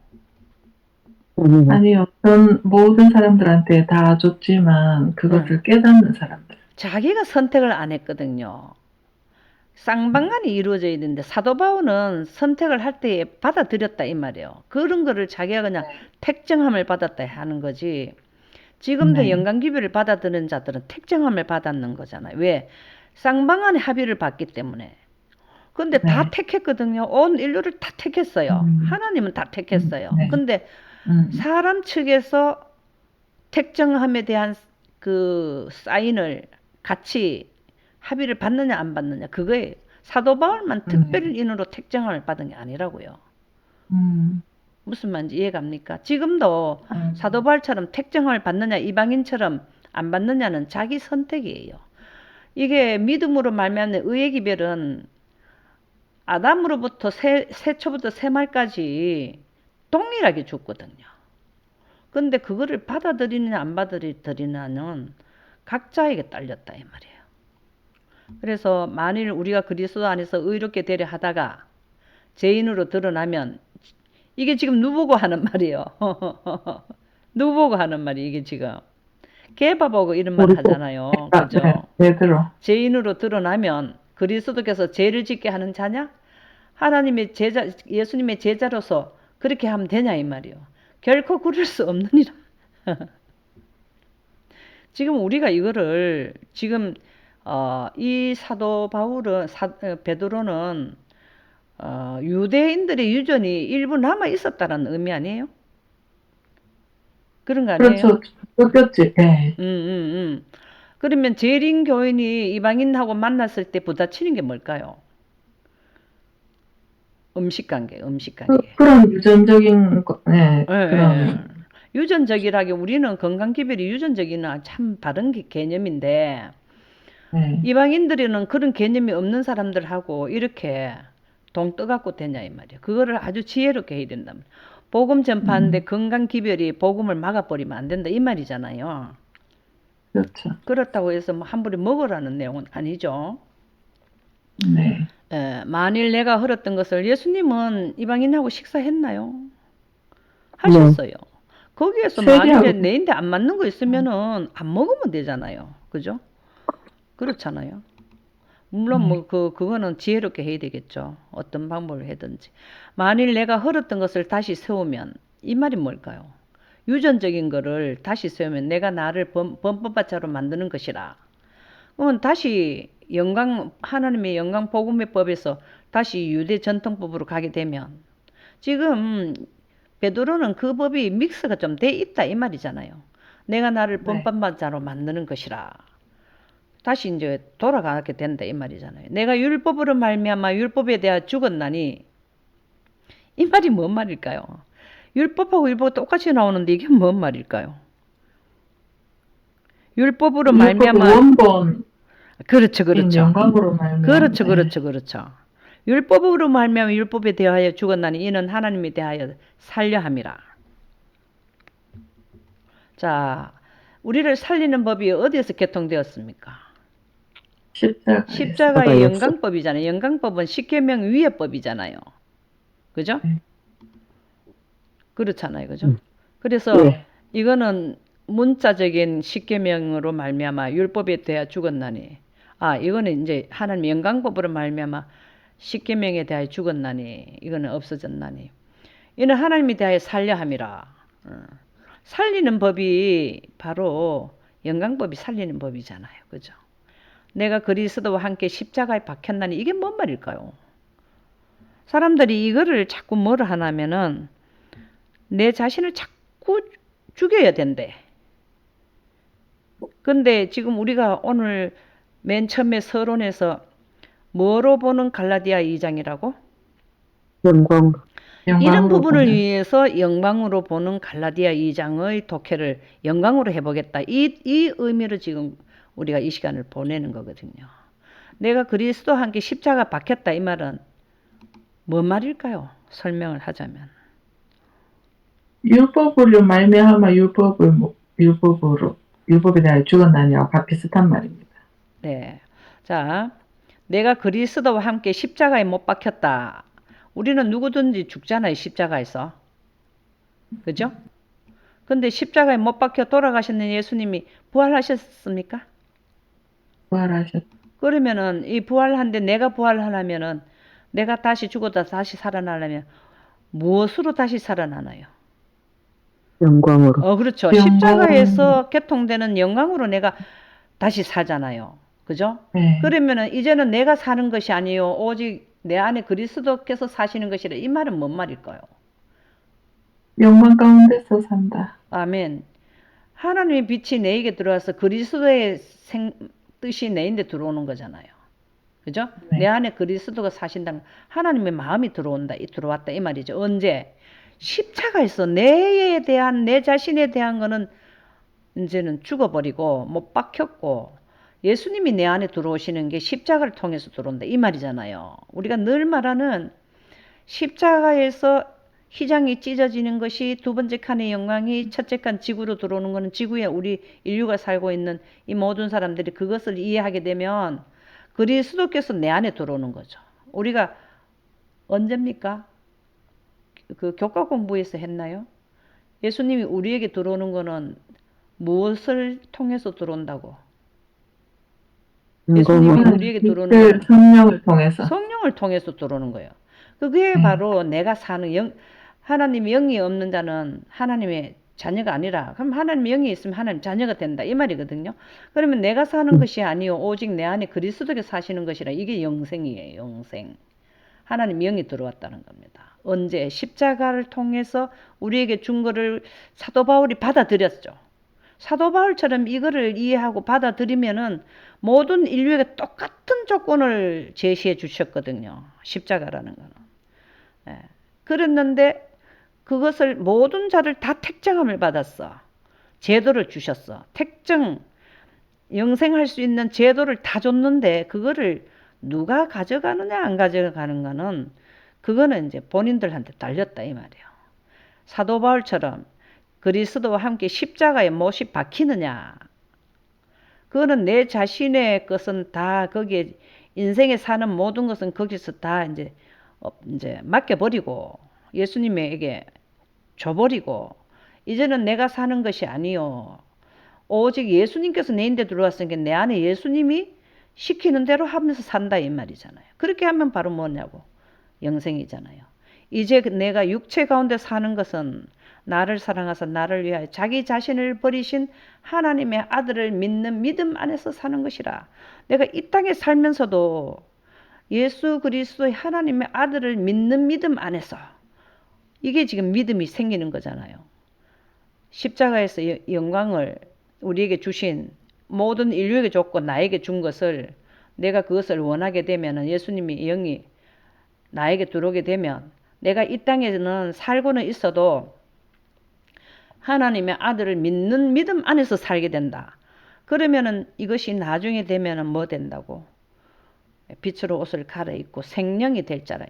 아니요. 아니요. 전 모든 사람들한테 다 줬지만 그것을 깨닫는 사람들. 자기가 선택을 안 했거든요. 쌍방간이 이루어져야 되는데 사도 바울은 선택을 할 때에 받아들였다 이 말이에요. 그런 거를 자기가 그냥 네. 택정함을 받았다 하는 거지. 지금도 네. 영광기별을 받아들이는 자들은 택정함을 받았는 거잖아요. 왜? 쌍방간의 합의를 받기 때문에. 근데 다 네. 택했거든요. 온 인류를 다 택했어요. 하나님은 다 택했어요. 네. 근데 사람 측에서 택정함에 대한 그 사인을 같이 합의를 받느냐 안 받느냐 그거에 사도 바울만 특별인으로 택정함을 받은 게 아니라고요. 무슨 말인지 이해갑니까? 지금도 사도 바울처럼 택정함을 받느냐 이방인처럼 안 받느냐는 자기 선택이에요. 이게 믿음으로 말미암는 의의 기별은 아담으로부터 세초부터 새말까지 동일하게 죽거든요. 근데 그거를 받아들이느냐 안 받아들이느냐는 각자에게 딸렸다 이 말이에요. 그래서 만일 우리가 그리스도 안에서 의롭게 되려 하다가 죄인으로 드러나면 이게 지금 누구고 하는 말이에요. 누구고 하는 말이 이게 지금 개바보고 이런 말 하잖아요. 그죠? 네. 베드로. 죄인으로 드러나면 그리스도께서 죄를 짓게 하는 자냐? 하나님의 제자, 예수님의 제자로서 그렇게 하면 되냐 이 말이요. 결코 그럴 수 없느니라. 지금 우리가 이거를 지금 이 사도 바울은 베드로는 유대인들의 유전이 일부 남아 있었다는 의미 아니에요? 그런 거 아니에요? 그렇죠. 쫓겼지. 네. 그러면 재림 교인이 이방인하고 만났을 때 부딪히는 게 뭘까요? 음식 관계. 그런 유전적인 네. 그런 유전적이라기 우리는 건강기별이 유전적이나 참 다른 개념인데 네. 이방인들은 그런 개념이 없는 사람들하고 이렇게 동떠갖고 되냐 이 말이야. 그거를 아주 지혜롭게 해야 된다. 복음 전파하는데 건강기별이 복음을 막아버리면 안 된다 이 말이잖아요. 그렇죠. 그렇다고 해서 뭐 함부로 먹으라는 내용은 아니죠. 네. 만일 내가 흘었던 것을 예수님은 이방인하고 식사했나요? 하셨어요. 거기에서 만일에 내인데 안 맞는 거 있으면은 안 먹으면 되잖아요. 그죠? 그렇잖아요. 물론 뭐 그거는 지혜롭게 해야 되겠죠. 어떤 방법을 해든지. 만일 내가 흘었던 것을 다시 세우면 이 말이 뭘까요? 유전적인 거를 다시 세우면 내가 나를 범법자로 만드는 것이라. 그러면 다시 하나님의 영광 복음의 법에서 다시 유대 전통법으로 가게 되면 지금 베드로는 그 법이 믹스가 좀 돼 있다 이 말이잖아요. 내가 나를 범법자로 만드는 것이라. 다시 이제 돌아가게 된다 이 말이잖아요. 내가 율법으로 말미암아 율법에 대하여 죽었나니 이 말이 뭔 말일까요? 율법하고 율법이 똑같이 나오는데 이게 뭔 말일까요? 율법으로 말미암아 원본 그렇죠. 영광으로 말미암아 그렇죠. 율법으로 말미암아 율법에 대하여 죽었나니 이는 하나님에 대하여 살려 함이라. 자, 우리를 살리는 법이 어디에서 개통되었습니까? 십자가의 영광법이잖아요. 영광법은 십계명 위의 법이잖아요. 그죠? 그렇잖아요. 그죠? 그래서 이거는 문자적인 십계명으로 말미암아 율법에 대하여 죽었나니 이거는 이제 하나님 영광법으로 말미암아 십계명에 대하여 죽었나니 이거는 없어졌나니 이는 하나님에 대하여 살려 함이라. 살리는 법이 바로 영광법이 살리는 법이잖아요. 그죠? 내가 그리스도와 함께 십자가에 박혔나니 이게 뭔 말일까요? 사람들이 이거를 자꾸 뭐를 하냐면은 내 자신을 자꾸 죽여야 된대. 근데 지금 우리가 오늘 맨 처음에 서론에서 뭐로 보는 갈라디아 2장이라고? 영광. 이런 부분을 위해서 영광으로 보는 갈라디아 2장의 독해를 영광으로 해보겠다. 이 의미로 지금 우리가 이 시간을 보내는 거거든요. 내가 그리스도와 함께 십자가 박혔다 이 말은 뭔 말일까요? 설명을 하자면. 율법으로 말미암아 율법에 대하여 죽었나니와 비슷한 말입니다. 네. 자, 내가 그리스도와 함께 십자가에 못 박혔다. 우리는 누구든지 죽잖아요, 십자가에서. 그죠? 근데 십자가에 못 박혀 돌아가셨는 예수님이 부활하셨습니까? 부활하셨. 그러면은 이 부활한데 내가 부활하려면은 내가 다시 죽었다 다시 살아나려면 무엇으로 다시 살아나나요? 영광으로. 그렇죠. 영광. 십자가에서 개통되는 영광으로 내가 다시 사잖아요. 그죠? 네. 그러면은 이제는 내가 사는 것이 아니요 오직 내 안에 그리스도께서 사시는 것이라. 이 말은 뭔 말일까요? 영광 가운데서 산다. 아멘. 하나님의 빛이 내게 들어와서 그리스도의 뜻이 내인데 들어오는 거잖아요. 그죠? 네. 내 안에 그리스도가 사신다는 하나님의 마음이 들어왔다 이 말이죠. 언제? 십자가에서 내 자신에 대한 거는 이제는 죽어버리고 못 박혔고 예수님이 내 안에 들어오시는 게 십자가를 통해서 들어온다 이 말이잖아요. 우리가 늘 말하는 십자가에서 휘장이 찢어지는 것이 두 번째 칸의 영광이 첫째 칸 지구로 들어오는 것은 지구에 우리 인류가 살고 있는 이 모든 사람들이 그것을 이해하게 되면 그리스도께서 내 안에 들어오는 거죠. 우리가 언제입니까? 그 교과 공부에서 했나요? 예수님이 우리에게 들어오는 거는 무엇을 통해서 들어온다고? 예수님이 영광으로. 우리에게 들어오는 거는 성령을 통해서. 성령을 통해서 들어오는 거예요. 그게 네. 바로 내가 사는 하나님의 영이 없는 자는 하나님의 자녀가 아니라 그럼 하나님의 영이 있으면 하나님 자녀가 된다 이 말이거든요. 그러면 내가 사는 것이 아니요 오직 내 안에 그리스도가 사시는 것이라. 이게 영생이에요. 영생. 하나님의 영이 들어왔다는 겁니다. 언제? 십자가를 통해서 우리에게 준 거를 사도 바울이 받아들였죠. 사도 바울처럼 이거를 이해하고 받아들이면은 모든 인류에게 똑같은 조건을 제시해 주셨거든요. 십자가라는 거는. 예. 그랬는데 그것을 모든 자를 다 택정함을 받았어. 제도를 주셨어. 영생할 수 있는 제도를 다 줬는데 그거를 누가 가져가느냐 안 가져가는가는 그거는 이제 본인들한테 달렸다 이 말이에요. 사도 바울처럼 그리스도와 함께 십자가에 못이 박히느냐. 그거는 내 자신의 것은 다 거기에 인생에 사는 모든 것은 거기서 다 이제 맡겨버리고 예수님에게 줘버리고 이제는 내가 사는 것이 아니요 오직 예수님께서 내 인데 들어왔으니까 내 안에 예수님이 시키는 대로 하면서 산다 이 말이잖아요. 그렇게 하면 바로 뭐냐고 영생이잖아요. 이제 내가 육체 가운데 사는 것은 나를 사랑하사 나를 위하여 자기 자신을 버리신 하나님의 아들을 믿는 믿음 안에서 사는 것이라. 내가 이 땅에 살면서도 예수 그리스도의 하나님의 아들을 믿는 믿음 안에서 이게 지금 믿음이 생기는 거잖아요. 십자가에서 영광을 우리에게 주신 모든 인류에게 줬고 나에게 준 것을 내가 그것을 원하게 되면 예수님이 영이 나에게 들어오게 되면 내가 이 땅에는 살고는 있어도 하나님의 아들을 믿는 믿음 안에서 살게 된다. 그러면은 이것이 나중에 되면은 뭐 된다고? 빛으로 옷을 갈아입고 생명이 될 자라.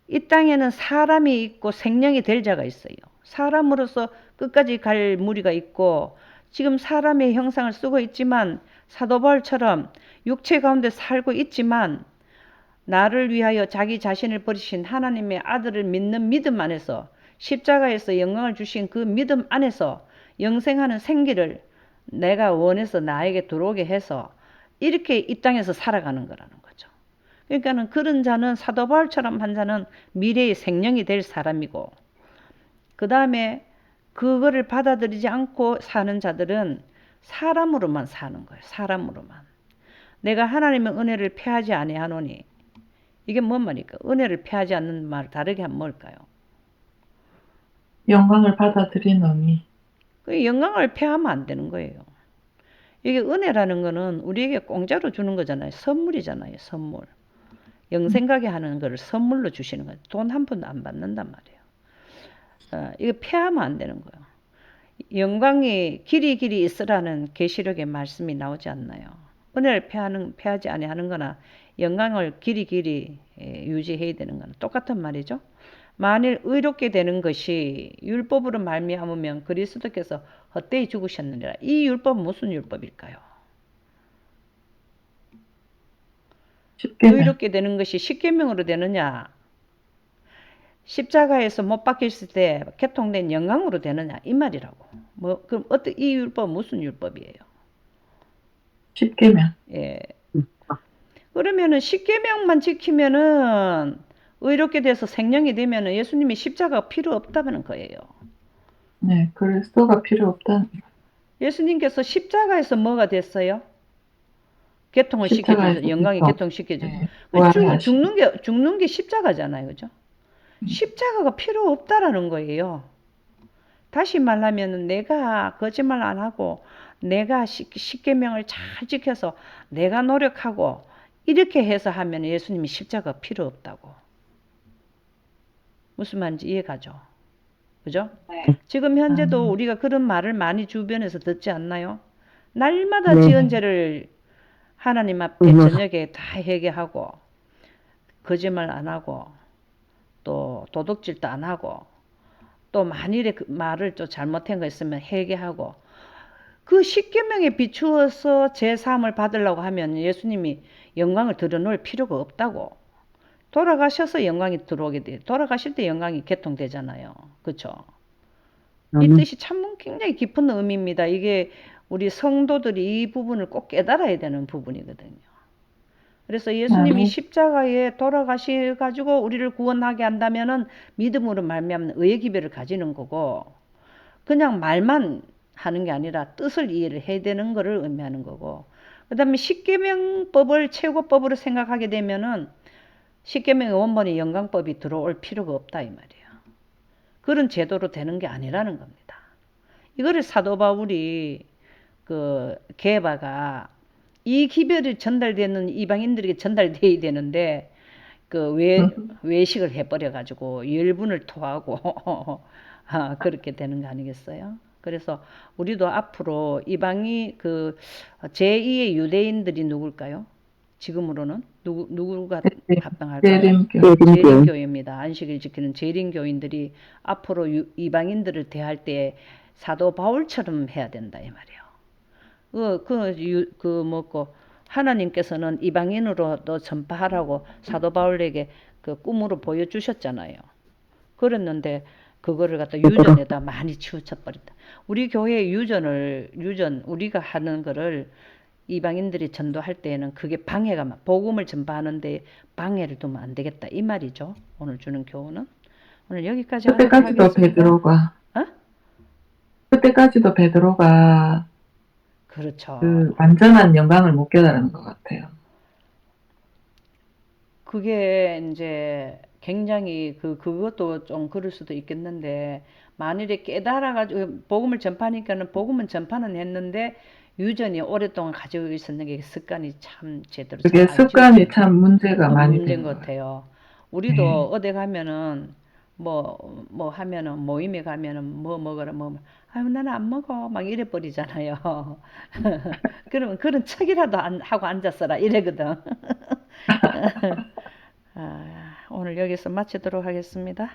이 땅에는 사람이 있고 생명이 될 자가 있어요. 사람으로서 끝까지 갈 무리가 있고 지금 사람의 형상을 쓰고 있지만 사도 바울처럼 육체 가운데 살고 있지만 나를 위하여 자기 자신을 버리신 하나님의 아들을 믿는 믿음 안에서 십자가에서 영광을 주신 그 믿음 안에서 영생하는 생기를 내가 원해서 나에게 들어오게 해서 이렇게 이 땅에서 살아가는 거라는 거죠. 그러니까는 그런 자는 사도 바울처럼 한 자는 미래의 생명이 될 사람이고 그 다음에 그거를 받아들이지 않고 사는 자들은 사람으로만 사는 거예요. 사람으로만. 내가 하나님의 은혜를 패하지 아니하노니 이게 뭔 말일까? 은혜를 패하지 않는 말 다르게 하면 뭘까요? 영광을 받아들이노니. 그 영광을 패하면 안 되는 거예요. 이게 은혜라는 거는 우리에게 공짜로 주는 거잖아요. 선물이잖아요. 선물. 영생가게 하는 거를 선물로 주시는 거예요. 돈 한 푼도 안 받는단 말이에요. 이거 패하면 안 되는 거예요. 영광이 길이 있으라는 계시록의 말씀이 나오지 않나요? 은혜를 패하지 아니하는 거나 영광을 길이 유지해야 되는 건 똑같은 말이죠. 만일 의롭게 되는 것이 율법으로 말미암으면 그리스도께서 헛되이 죽으셨느니라. 이 율법은 무슨 율법일까요? 십계명. 의롭게 되는 것이 십계명으로 되느냐? 십자가에서 못 박혔을 때 개통된 영광으로 되느냐? 이 말이라고. 그럼 이 율법은 무슨 율법이에요? 십계명. 예. 그러면은 십계명만 지키면은 의롭게 돼서 생명이 되면은 예수님이 십자가가 필요 없다는 거예요. 네, 그리스도가 필요 없다는. 예수님께서 십자가에서 뭐가 됐어요? 개통을 십자가에서 시켜주죠. 영광이 개통. 개통시켜주죠. 네, 부활을 죽는 게 십자가잖아요. 그죠? 십자가가 필요 없다라는 거예요. 다시 말하면 내가 거짓말 안 하고 내가 십계명을 잘 지켜서 내가 노력하고 이렇게 해서 하면 예수님이 십자가 필요 없다고. 무슨 말인지 이해가죠? 그죠? 네. 지금 현재도 우리가 그런 말을 많이 주변에서 듣지 않나요? 날마다 네. 지은 죄를 하나님 앞에 저녁에 다 회개하고 거짓말 안 하고 또 도둑질도 안 하고 또 만일에 그 말을 또 잘못한 거 있으면 회개하고 그 십계명에 비추어서 제 사함을 받으려고 하면 예수님이 영광을 드러놓을 필요가 없다고. 돌아가셔서 영광이 들어오게 돼요. 돌아가실 때 영광이 개통되잖아요. 그렇죠? 이 뜻이 참 굉장히 깊은 의미입니다. 이게 우리 성도들이 이 부분을 꼭 깨달아야 되는 부분이거든요. 그래서 예수님이 십자가에 돌아가셔가지고 우리를 구원하게 한다면은 믿음으로 말미암는 의의 기별을 가지는 거고, 그냥 말만 하는 게 아니라 뜻을 이해를 해야 되는 것을 의미하는 거고, 그 다음에 십계명법을 최고법으로 생각하게 되면은 십계명의 원본의 영광법이 들어올 필요가 없다 이 말이에요. 그런 제도로 되는 게 아니라는 겁니다. 이거를 사도 바울이 그 게바가 이 기별이 전달되는 이방인들에게 전달돼야 되는데 그 외식을 해버려 가지고 열분을 토하고 그렇게 되는 거 아니겠어요? 그래서 우리도 앞으로 이방이 그 제2의 유대인들이 누굴까요? 지금으로는 누구가 합당할까요? 재림교회입니다. 안식일 지키는 재림교인들이 앞으로 이방인들을 대할 때 사도 바울처럼 해야 된다 이 말이에요. 하나님께서는 이방인으로도 전파하라고 사도 바울에게 그 꿈으로 보여주셨잖아요. 그랬는데 그거를 갖다 유전에다 많이 치우쳐버린다. 우리 교회의 유전 우리가 하는 거를 이방인들이 전도할 때에는 그게 복음을 전파하는데 방해를 두면 안 되겠다 이 말이죠. 오늘 주는 교훈은 오늘 여기까지 하도록 하겠습니다. 그때까지도 베드로가 그렇죠. 그 완전한 영광을 못 깨달은 것 같아요. 그게 이제 굉장히 그것도 좀 그럴 수도 있겠는데 만일에 깨달아가지고 복음을 전파하니까는 복음은 전파는 했는데 유전이 오랫동안 가지고 있었는 게 습관이 참 제대로 그게 습관이 참 문제가 많이 문제인 것 같아요. 우리도 네. 어디 가면은 뭐 하면은 모임에 가면은 뭐 먹어라 아유 나는 안 먹어 막 이래 버리잖아요. 그러면 그런 척이라도 하고 앉았어라 이래거든. 오늘 여기서 마치도록 하겠습니다.